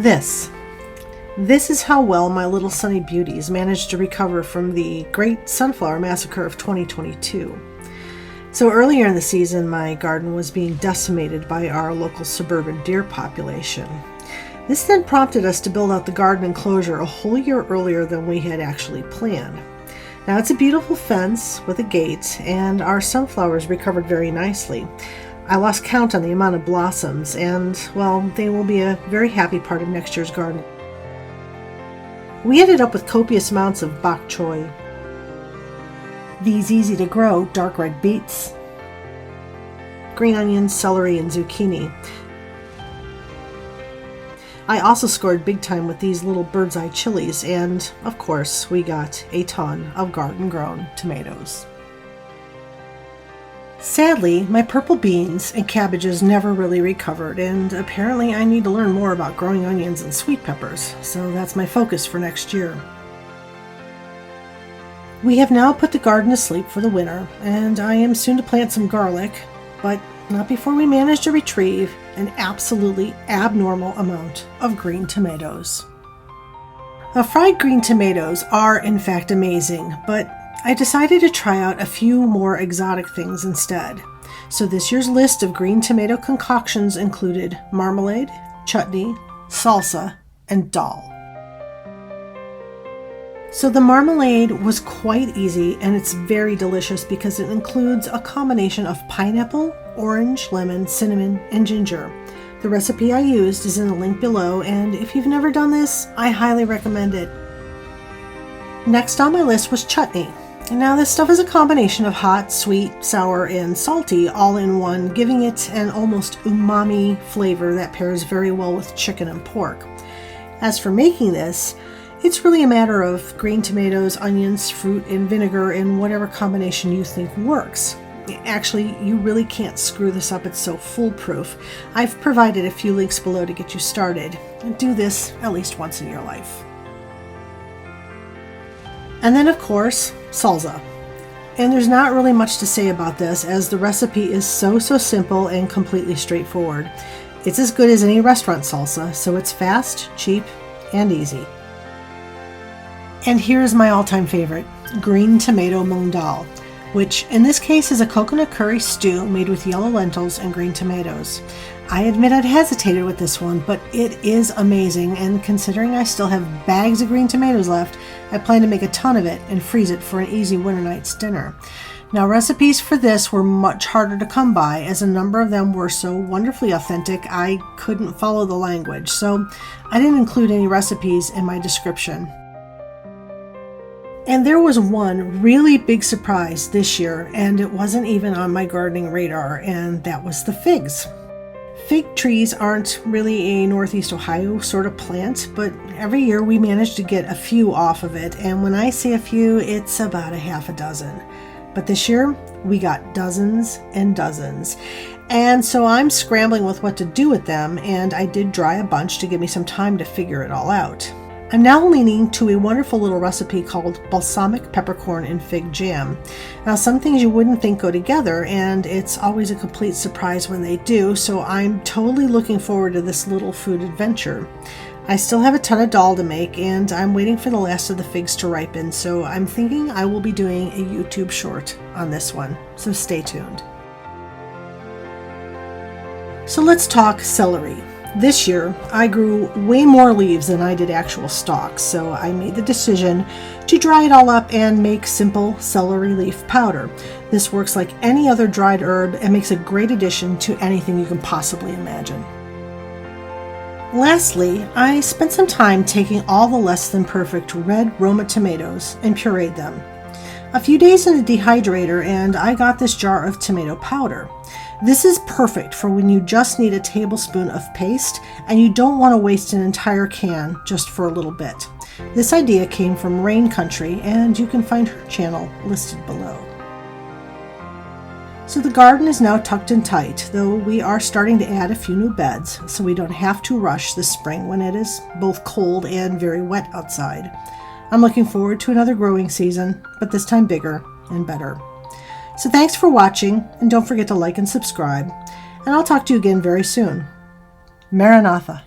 This is how well my little sunny beauties managed to recover from the Great Sunflower Massacre of 2022. So earlier in the season, my garden was being decimated by our local suburban deer population. This then prompted us to build out the garden enclosure a whole year earlier than we had actually planned. Now it's a beautiful fence with a gate, and our sunflowers recovered very nicely. I lost count on the amount of blossoms, and, well, they will be a very happy part of next year's garden. We ended up with copious amounts of bok choy, these easy-to-grow dark red beets, green onions, celery, and zucchini. I also scored big time with these little bird's eye chilies, and, of course, we got a ton of garden-grown tomatoes. Sadly, my purple beans and cabbages never really recovered, and apparently I need to learn more about growing onions and sweet peppers, so that's my focus for next year. We have now put the garden to sleep for the winter, and I am soon to plant some garlic, but not before we manage to retrieve an absolutely abnormal amount of green tomatoes. Fried green tomatoes are in fact amazing, but I decided to try out a few more exotic things instead. So this year's list of green tomato concoctions included marmalade, chutney, salsa, and dal. So the marmalade was quite easy, and it's very delicious because it includes a combination of pineapple, orange, lemon, cinnamon, and ginger. The recipe I used is in the link below, and if you've never done this, I highly recommend it. Next on my list was chutney. Now this stuff is a combination of hot, sweet, sour, and salty all in one, giving it an almost umami flavor that pairs very well with chicken and pork. As for making this, it's really a matter of green tomatoes, onions, fruit, and vinegar in whatever combination you think works. Actually, you really can't screw this up, it's so foolproof. I've provided a few links below to get you started. Do this at least once in your life. And then, of course, salsa. And there's not really much to say about this, as the recipe is so simple and completely straightforward. It's as good as any restaurant salsa, so it's fast, cheap, and easy. And here's my all-time favorite, green tomato Moong Dal, which in this case is a coconut curry stew made with yellow lentils and green tomatoes. I admit I'd hesitated with this one, but it is amazing, and considering I still have bags of green tomatoes left, I plan to make a ton of it and freeze it for an easy winter night's dinner. Now, recipes for this were much harder to come by, as a number of them were so wonderfully authentic I couldn't follow the language, so I didn't include any recipes in my description. And there was one really big surprise this year, and it wasn't even on my gardening radar, and that was the figs. Fig trees aren't really a Northeast Ohio sort of plant, but every year we manage to get a few off of it, and when I say a few, it's about a half a dozen. But this year, we got dozens and dozens. And so I'm scrambling with what to do with them, and I did dry a bunch to give me some time to figure it all out. I'm now leaning to a wonderful little recipe called balsamic peppercorn and fig jam. Now, some things you wouldn't think go together, and it's always a complete surprise when they do, so I'm totally looking forward to this little food adventure. I still have a ton of dal to make, and I'm waiting for the last of the figs to ripen, so I'm thinking I will be doing a YouTube short on this one, so stay tuned. So let's talk celery. This year, I grew way more leaves than I did actual stalks, so I made the decision to dry it all up and make simple celery leaf powder. This works like any other dried herb and makes a great addition to anything you can possibly imagine. Lastly, I spent some time taking all the less than perfect red Roma tomatoes and pureed them. A few days in the dehydrator, and I got this jar of tomato powder. This is perfect for when you just need a tablespoon of paste and you don't want to waste an entire can just for a little bit. This idea came from Rain Country, and you can find her channel listed below. So the garden is now tucked in tight, though we are starting to add a few new beds so we don't have to rush this spring when it is both cold and very wet outside. I'm looking forward to another growing season, but this time bigger and better. So thanks for watching, and don't forget to like and subscribe, and I'll talk to you again very soon. Maranatha.